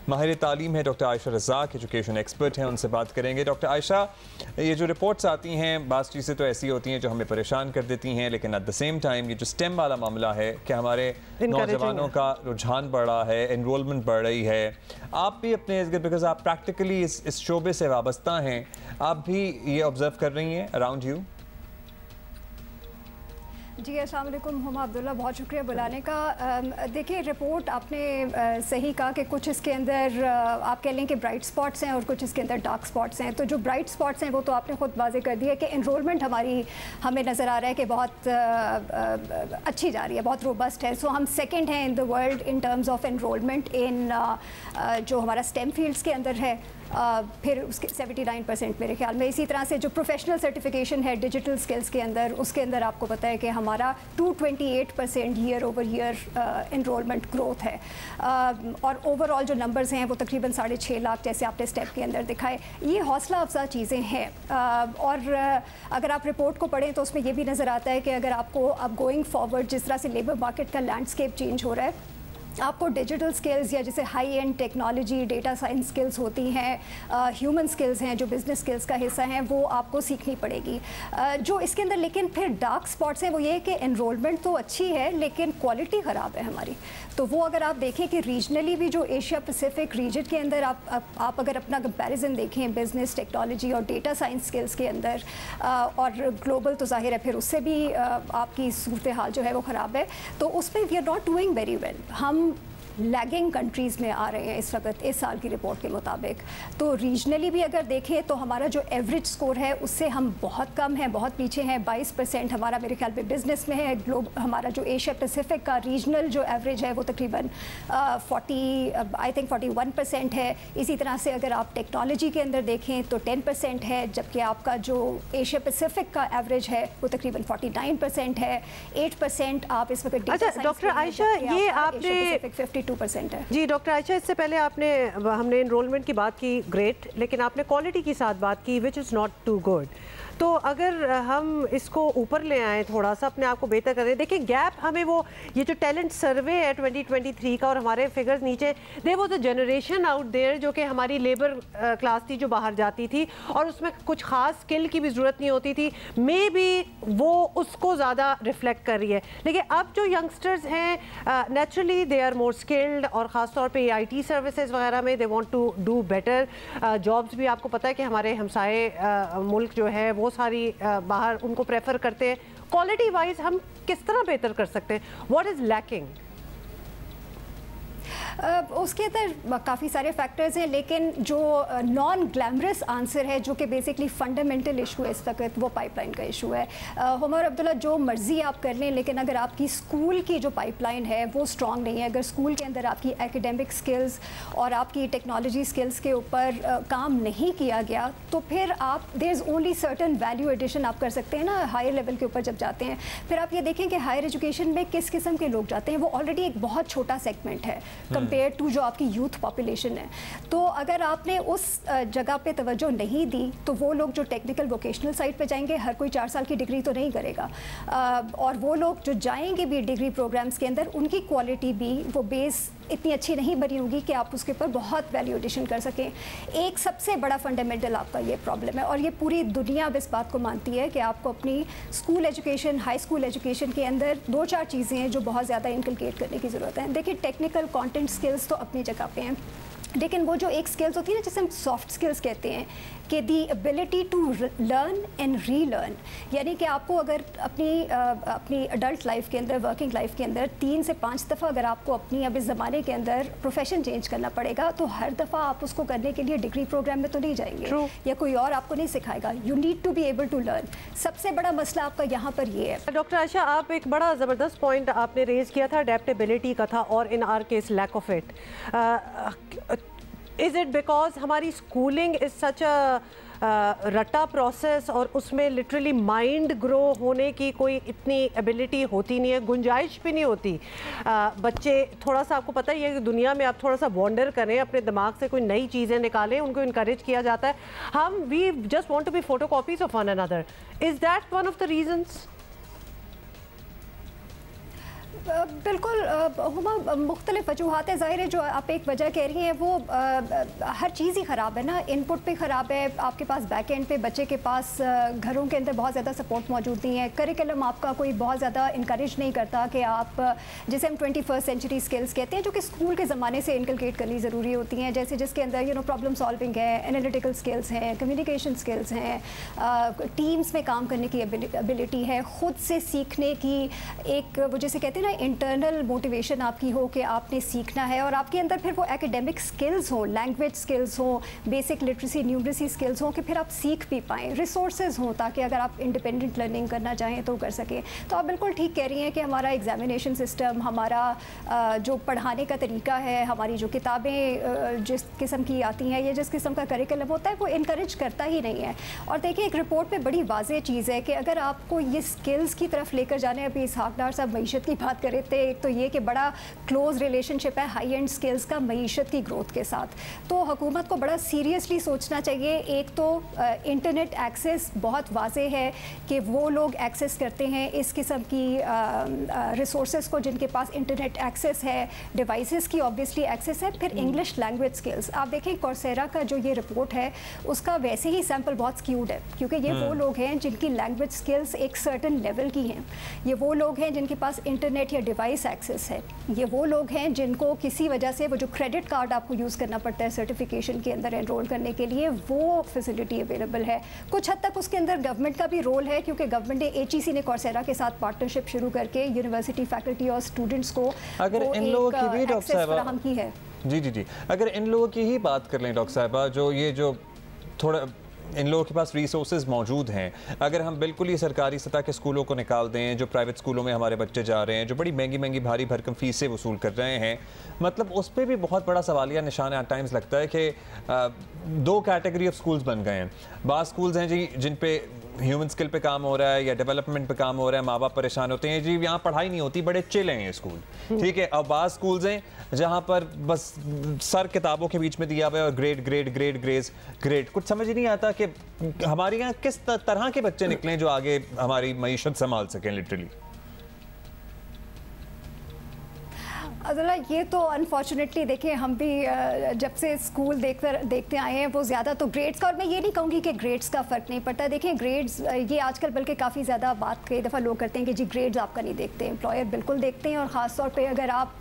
ماہر تعلیم ہے ڈاکٹر عائشہ رزاق، ایجوکیشن ایکسپرٹ ہیں، ان سے بات کریں گے۔ ڈاکٹر عائشہ، یہ جو رپورٹس آتی ہیں بعض چیزیں تو ایسی ہوتی ہیں جو ہمیں پریشان کر دیتی ہیں، لیکن ایٹ دا سیم ٹائم یہ جو STEM والا معاملہ ہے کہ ہمارے نوجوانوں کا رجحان بڑھ رہا ہے، انرولمنٹ بڑھ رہی ہے، آپ بھی اپنے بیکاز آپ پریکٹیکلی اس شعبے سے وابستہ ہیں، آپ بھی یہ آبزرو کر رہی ہیں اراؤنڈ یو؟ جی السلام علیکم ہما عبداللہ، بہت شکریہ بلانے کا۔ دیکھیے رپورٹ آپ نے صحیح کہا کہ کچھ اس کے اندر آپ کہہ لیں کہ برائٹ سپاٹس ہیں اور کچھ اس کے اندر ڈارک سپاٹس ہیں۔ تو جو برائٹ سپاٹس ہیں وہ تو آپ نے خود واضح کر دیا کہ انرولمنٹ ہمیں نظر آ رہا ہے کہ بہت اچھی جا رہی ہے، بہت روبسٹ ہے۔ سو ہم سیکنڈ ہیں in the world in terms of enrollment in جو ہمارا STEM فیلڈس کے اندر ہے، پھر اس کے 79% میرے خیال میں۔ اسی طرح سے جو پروفیشنل سرٹیفکیشن ہے ڈیجیٹل سکلز کے اندر، اس کے اندر آپ کو پتہ ہے کہ ہمارا 228% year over year enrollment growth ہے، اور اوور آل جو نمبرز ہیں وہ تقریباً 6.5 لاکھ جیسے آپ نے اسٹیپ کے اندر دکھائے۔ یہ حوصلہ افزا چیزیں ہیں، اور اگر آپ رپورٹ کو پڑھیں تو اس میں یہ بھی نظر آتا ہے کہ اگر آپ کو اب گوئنگ فارورڈ جس طرح سے لیبر مارکیٹ کا لینڈسکیپ چینج ہو رہا ہے، آپ کو ڈیجیٹل سکلز یا جیسے high and technology, data science skills ہوتی ہیں، ہیومن سکلز ہیں جو بزنس سکلز کا حصہ ہیں، وہ آپ کو سیکھنی پڑے گی۔ جو اس کے اندر لیکن پھر ڈارک سپاٹس ہیں وہ یہ کہ انرولمنٹ تو اچھی ہے لیکن کوالٹی خراب ہے ہماری۔ تو وہ اگر آپ دیکھیں کہ ریجنلی بھی جو ایشیا پیسیفک ریجن کے اندر آپ اگر اپنا کمپیریزن دیکھیں بزنس، ٹیکنالوجی اور ڈیٹا سائنس سکلز کے اندر، اور گلوبل تو ظاہر ہے پھر اس سے بھی آپ کی صورتحال جو ہے وہ خراب ہے، تو اس میں we are not doing very well. ہم لیگنگ کنٹریز میں آ رہے ہیں اس وقت اس سال کی رپورٹ کے مطابق۔ تو ریجنلی بھی اگر دیکھیں تو ہمارا جو ایوریج سکور ہے اس سے ہم بہت کم ہیں، بہت پیچھے ہیں۔ 22% ہمارا میرے خیال پہ بزنس میں ہے، ہمارا جو ایشیا پیسیفک کا ریجنل جو ایوریج ہے وہ تقریباً 41% ہے۔ اسی طرح سے اگر آپ ٹیکنالوجی کے اندر دیکھیں تو 10% ہے، جبکہ آپ کا جو ایشیا پیسیفک کا ایوریج ہے وہ تقریباً 49% ہے۔ 8% آپ اس وقت اچھا ڈاکٹر عائشہ، یہ آپ نے 52% ہے۔ جی ڈاکٹر عائشہ، اس سے پہلے ہم نے انرولمنٹ کی بات کی، گریٹ، لیکن آپ نے کوالٹی کی ساتھ بات کی وچ از ناٹ ٹو گڈ۔ تو اگر ہم اس کو اوپر لے آئیں، تھوڑا سا اپنے آپ کو بہتر کریں، دیکھیں گیپ ہمیں وہ یہ جو ٹیلنٹ سروے ہے 2023 کا اور ہمارے فگرز نیچے، there was a generation out there جو کہ ہماری لیبر کلاس تھی جو باہر جاتی تھی اور اس میں کچھ خاص اسکل کی بھی ضرورت نہیں ہوتی تھی، مے بی وہ اس کو زیادہ ریفلیکٹ کر رہی ہے۔ لیکن اب جو ینگسٹرز ہیں naturally they are more skilled, اور خاص طور پہ IT سروسز وغیرہ میں they want to do better. Jobs بھی آپ کو پتہ ہے کہ ہمارے ہمسائے ملک جو ہے وہ ساری باہر ان کو پریفر کرتے ہیں۔ کوالٹی وائز ہم کس طرح بہتر کر سکتے ہیں؟ What is lacking? اس کے اندر کافی سارے فیکٹرز ہیں، لیکن جو نان گلیمرس آنسر ہے جو کہ بیسکلی فنڈامنٹل ایشو ہے اس وقت، وہ پائپ لائن کا ایشو ہے۔ عمر عبداللہ، جو مرضی آپ کر لیں لیکن اگر آپ کی اسکول کی جو پائپ لائن ہے وہ اسٹرانگ نہیں ہے، اگر اسکول کے اندر آپ کی ایکیڈیمک سکلز اور آپ کی ٹیکنالوجی سکلز کے اوپر کام نہیں کیا گیا، تو پھر آپ there is only certain value addition آپ کر سکتے ہیں نا ہائر لیول کے اوپر جب جاتے ہیں۔ پھر آپ یہ دیکھیں کہ ہائر ایجوکیشن میں کس قسم کے لوگ جاتے ہیں، وہ آلریڈی ایک بہت چھوٹا سیگمنٹ ہے کمپیئر ٹو جو آپ کی یوتھ پاپولیشن ہے۔ تو اگر آپ نے اس جگہ پہ توجہ نہیں دی تو وہ لوگ جو ٹیکنیکل ووکیشنل سائٹ پہ جائیں گے، ہر کوئی 4 سال کی ڈگری تو نہیں کرے گا، اور وہ لوگ جو جائیں گے بھی ڈگری پروگرامز کے اندر، ان کی کوالٹی بھی وہ بیس اتنی اچھی نہیں بنی ہوگی کہ آپ اس کے اوپر بہت ویلیو ایڈیشن کر سکیں۔ ایک سب سے بڑا فنڈامنٹل آپ کا یہ پرابلم ہے، اور یہ پوری دنیا اب اس بات کو مانتی ہے کہ آپ کو اپنی school education, high school education کے اندر 2-4 چیزیں ہیں جو بہت زیادہ انکلکیٹ کرنے کی ضرورت ہے۔ دیکھیے ٹیکنیکل کانٹینٹ سکلز تو اپنی جگہ پہ ہیں، لیکن وہ جو ایک سکلز ہوتی ہے نا جسے ہم سافٹ سکلز کہتے ہیں، کہ the ability to learn and relearn, یعنی کہ آپ کو اگر اپنی اڈلٹ لائف کے اندر، ورکنگ لائف کے اندر 3 سے 5 دفعہ اگر آپ کو اپنی اب اس زمانے کے اندر پروفیشن چینج کرنا پڑے گا، تو ہر دفعہ آپ اس کو کرنے کے لیے ڈگری پروگرام میں تو نہیں جائیں گے یا کوئی اور آپ کو نہیں سکھائے گا۔ You need to be able to learn. سب سے بڑا مسئلہ آپ کا یہاں پر یہ ہے۔ ڈاکٹر عائشہ، آپ ایک بڑا زبردست پوائنٹ آپ نے ریز کیا تھا، اڈیپٹیبلٹی کا تھا، اور in our case lack of it. Is it because ہماری اسکولنگ از سچ اے رٹا پروسیس اور اس میں لٹرلی مائنڈ گرو ہونے کی کوئی اتنی ایبلٹی ہوتی نہیں ہے، گنجائش بھی نہیں ہوتی؟ بچے تھوڑا سا، آپ کو پتہ ہی ہے کہ دنیا میں آپ تھوڑا سا وانڈر کریں، اپنے دماغ سے کوئی نئی چیزیں نکالیں، ان کو انکریج کیا جاتا ہے۔ We just want to be photo copies of one another. Is that one of the reasons? बिल्कुल हुमा, मुख्तलिफ वजूहात ज़ाहिर है जो आप एक वजह कह रही हैं वो हर चीज़ ही ख़राब है ना, इनपुट पे ख़राब है, आपके पास बैक एंड पे बच्चे के पास घरों के अंदर बहुत ज़्यादा सपोर्ट मौजूद नहीं है, करिकुलम आपका कोई बहुत ज़्यादा इंकरेज नहीं करता कि आप जैसे हम 21st सेंचुरी स्किल्स कहते हैं जो कि स्कूल के ज़माने से इनकलकेट करनी ज़रूरी होती हैं, जैसे जिसके अंदर प्रॉब्लम सॉल्विंग है, एनालिटिकल स्किल्स हैं, कम्युनिकेशन स्किल्स हैं, टीम्स में काम करने की एबिलिटी है, ख़ुद से सीखने की एक वो जैसे कहते हैं ना इंटरनल मोटिवेशन आपकी हो कि आपने सीखना है, और आपके अंदर फिर वो एकेडमिक स्किल्स हो, लैंग्वेज स्किल्स हो, बेसिक लिटरेसी न्यूमरेसी स्किल्स हो कि फिर आप सीख भी पाएँ, रिसोर्सेज हों ताकि अगर आप इंडिपेंडेंट लर्निंग करना चाहें तो कर सकें। तो आप बिल्कुल ठीक कह रही हैं कि हमारा एग्जामिनेशन सिस्टम, हमारा जो पढ़ाने का तरीका है, हमारी जो किताबें जिस किस्म की आती हैं या जिस किस्म का करिकुलम होता है वो इनकरेज करता ही नहीं है। और देखिए एक रिपोर्ट में बड़ी वाज़ेह चीज़ है कि अगर आपको ये स्किल्स की तरफ लेकर जाने, अभी इसहाक डार साहब मईशत की बात कर रहे थे, एक तो ये कि बड़ा क्लोज रिलेशनशिप है हाई एंड स्किल्स का मईशत की ग्रोथ के साथ, तो हुकूमत को बड़ा सीरियसली सोचना चाहिए। एक तो इंटरनेट एक्सेस बहुत वाज़ेह है कि वो लोग एक्सेस करते हैं इस किस्म की रिसोर्सेज को जिनके पास इंटरनेट एक्सेस है, डिवाइसेस की ऑब्वियसली एक्सेस है। फिर इंग्लिश लैंग्वेज स्किल्स आप देखें, कोर्सेरा का जो ये रिपोर्ट है उसका वैसे ही सैम्पल बहुत स्क्यूड है क्योंकि ये वो लोग हैं जिनकी लैंग्वेज स्किल्स एक सर्टन लेवल की हैं, ये वो लोग हैं जिनके पास इंटरनेट या डिवाइस एक्सेस है, ये वो लोग हैं जिनको किसी वजह से वो जो क्रेडिट कार्ड आपको यूज़ करना पड़ता है सर्टिफिकेशन के अंदर एनरोल करने के लिए, वो फैसिलिटी अवेलेबल है। कुछ हद तक उसके अंदर गवर्नमेंट का भी रोल है क्योंकि गवर्नमेंट ने HEC ने कोर्सेरा के साथ पार्टनरशिप शुरू करके यूनिवर्सिटी फैकल्टी और स्टूडेंट्स को अगर इन लोगों की भी डॉक्टर साहिबा की है जी अगर इन लोगों की ही बात कर लें डॉक्टर साहिबा, जो थोड़ा इन लोगों के पास रिसोर्सेज मौजूद हैं, अगर हम बिल्कुल ही सरकारी सतह के स्कूलों को निकाल दें, जो प्राइवेट स्कूलों में हमारे बच्चे जा रहे हैं, जो बड़ी महंगी भारी भरकम फीसें वसूल कर रहे हैं, मतलब उस पर भी बहुत बड़ा सवालिया निशान एट टाइम्स लगता है कि दो कैटेगरी ऑफ स्कूल्स बन गए हैं। बाज़ स्कूल्स हैं जी जिन पे ह्यूमन स्किल पे काम हो रहा है या डेवलपमेंट पे काम हो रहा है, माँ बाप परेशान होते हैं जी यहाँ पढ़ाई नहीं होती, बड़े चिल हैं ये स्कूल, ठीक है। अब बाज़ स्कूल्स हैं जहाँ पर बस सर किताबों के बीच में दिया हुआ है और ग्रेड कुछ समझ ही नहीं आता कि हमारे यहाँ किस तरह के बच्चे निकलें जो आगे हमारी मईशत संभाल सकें लिटरली। अदला ये तो अनफॉर्चुनेटली देखिए हम भी जब से स्कूल देखते आए हैं वो ज़्यादा तो ग्रेड्स का, और मैं ये नहीं कहूँगी कि ग्रेड्स का फ़र्क नहीं पड़ता। देखिए ग्रेड्स ये आजकल बल्कि काफ़ी ज़्यादा बात कई दफ़ा लोग करते हैं कि जी ग्रेड्स आपका नहीं देखते, एम्प्लॉयर बिल्कुल देखते हैं, और ख़ास तौर पे अगर आप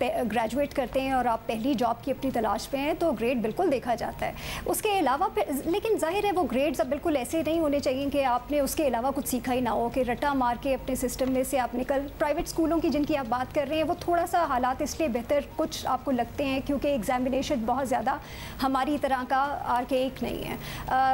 ग्रेजुएट करते हैं और आप पहली जॉब की अपनी तलाश पे हैं तो ग्रेड बिल्कुल देखा जाता है। उसके अलावा लेकिन जाहिर है वो ग्रेड्स अब बिल्कुल ऐसे नहीं होने चाहिए कि आपने उसके अलावा कुछ सीखा ही ना हो, कि रट्टा मार के अपने सिस्टम में से आप निकल। प्राइवेट स्कूलों की जिनकी आप बात कर रहे हैं वो थोड़ा सा हालात इसलिए बेहतर कुछ आपको लगते हैं क्योंकि एग्जामिनेशन बहुत ज़्यादा हमारी तरह का आर्केइक नहीं है,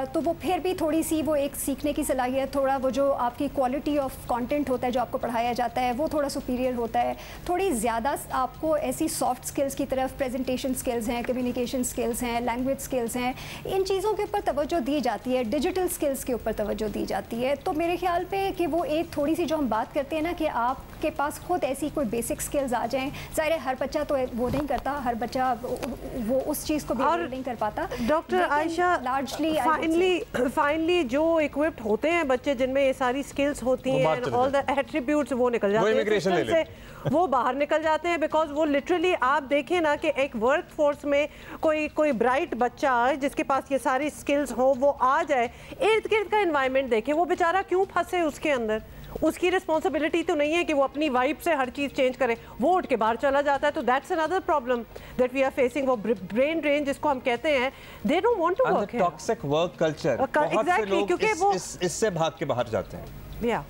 तो वो फिर भी थोड़ी सी वो एक सीखने की सलाहियत, थोड़ा वो जो आपकी क्वालिटी ऑफ कंटेंट होता है जो आपको पढ़ाया जाता है वो थोड़ा सुपीरियर होता है। थोड़ी ज़्यादा आपको ऐसी सॉफ्ट स्किल्स की तरफ, प्रेजेंटेशन स्किल्स हैं, कम्युनिकेशन स्किल्स हैं, लैंग्वेज स्किल्स हैं, इन चीज़ों के ऊपर तवज्जो दी जाती है, डिजिटल स्किल्स के ऊपर तवज्जो दी जाती है। तो मेरे ख्याल पे कि वो एक थोड़ी सी जो हम बात करते हैं ना कि आपके पास खुद ऐसी कोई बेसिक स्किल्स आ जाएं, ज़ाहिर है हर बच्चा तो वो नहीं करता, हर बच्चा वो उस चीज़ को भी नहीं कर पाता। डॉक्टर आयशा लार्जली फाइनली जो इक्विप्ड होते हैं बच्चे जिनमें ये सारी स्किल्स होती हैं, ऑल द एट्रीब्यूट्स, वो निकल जाते हैं, वो बाहर निकल जाते हैं, बिकॉज वो लिटरली आप देखें ना कि एक वर्क फोर्स में कोई ब्राइट बच्चा जिसके पास ये सारी स्किल्स हो वो आ जाए, इर्द गिर्द का एनवायरनमेंट देखे, वो बेचारा क्यों फंसे उसके अंदर। उसकी रिस्पॉन्सिबिलिटी तो नहीं है कि वो अपनी वाइब से हर चीज़ चेंज करे, वो उठ के बाहर चला जाता है। तो that's another problem that we are facing, वो ब्रेन ड्रेन जिसको हम कहते हैं, they don't want to work, toxic work culture, exactly, क्योंकि वो इससे भाग के बाहर जाते हैं। या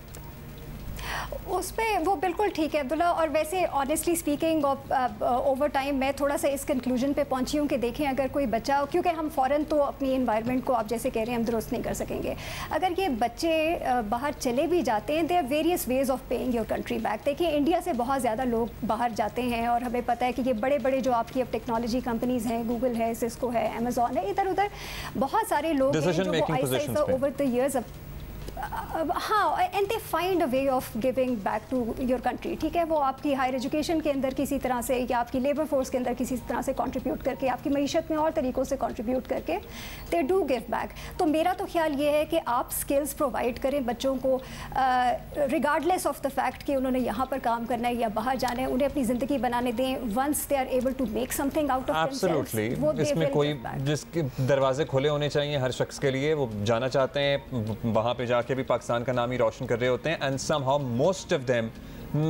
उस पर वो बिल्कुल ठीक है अब्दुल्ला। और वैसे ऑनेस्टली स्पीकिंग ओवर टाइम मैं थोड़ा सा इस कंक्लूजन पे पहुंची हूँ कि देखें अगर कोई बच्चा, क्योंकि हम फ़ौरन तो अपनी इन्वायरमेंट को आप जैसे कह रहे हैं हम दुरुस्त नहीं कर सकेंगे, अगर ये बच्चे बाहर चले भी जाते हैं, there are various ways of paying your country back. देखिए इंडिया से बहुत ज़्यादा लोग बाहर जाते हैं और हमें पता है कि ये बड़े बड़े जो आपकी अब टेक्नोलॉजी कंपनीज़ हैं, गूगल है, सिस्को है, अमेजोन है, इधर उधर बहुत सारे लोग हैं जो आहिस्ता आहिस्ता ओवर द ईयर्स हाँ, and they find a way of giving back to your country, ठीक है। वो आपकी हायर एजुकेशन के अंदर किसी तरह से या आपकी लेबर फोर्स के अंदर किसी तरह से कंट्रीब्यूट करके, आपकी मईशत में और तरीक़ों से कंट्रीब्यूट करके दे डू गिव बैक। तो मेरा तो ख्याल ये है कि आप स्किल्स प्रोवाइड करें बच्चों को, रिगार्डलेस ऑफ द फैक्ट कि उन्होंने यहाँ पर काम करना है या बाहर जाना है, उन्हें अपनी ज़िंदगी बनाने दें। Once they are able to make something out of absolutely, इसमें कोई जिसके दरवाजे खुले होने चाहिए हर शख्स के लिए, वो जाना चाहते हैं वहाँ पे जाके भी पाकिस्तान का नाम ही रोशन कर रहे होते हैं, and somehow most of them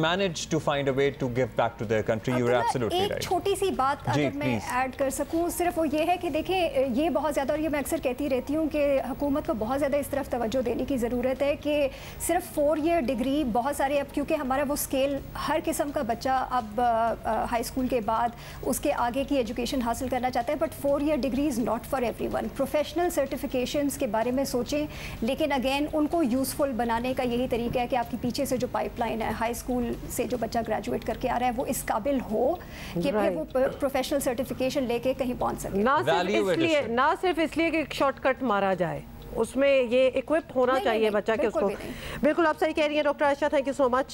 manage to find a way to give back to their country. You are absolutely right. एक छोटी सी बात अगर मैं ऐड कर सकूं, सिर्फ वो ये है कि देखिए ये बहुत ज़्यादा, और ये मैं अक्सर कहती रहती हूँ कि हुकूमत को बहुत ज़्यादा इस तरफ तवज्जो देने की ज़रूरत है कि सिर्फ 4 ईयर डिग्री बहुत सारे, अब क्योंकि हमारा वो स्केल हर किस्म का बच्चा अब हाई स्कूल के बाद उसके आगे की एजुकेशन हासिल करना चाहता है, but 4 year degree is not for everyone. Professional certifications के बारे में सोचें, लेकिन अगेन उनको यूज़फुल बनाने का यही तरीका है कि आपकी पीछे से जो पाइपलाइन है, हाई स्कूल से जो बच्चा ग्रेजुएट करके आ रहा है वो इस काबिल हो कि फिर वो प्रोफेशनल सर्टिफिकेशन लेके कहीं पहुंच सके। ना सिर्फ इसलिए कि शॉर्टकट मारा जाए, उसमें ये इक्विप्ड होना चाहिए बच्चा कि उसको। बिल्कुल आप सही कह रही हैं doctor Ayesha, thank you so much.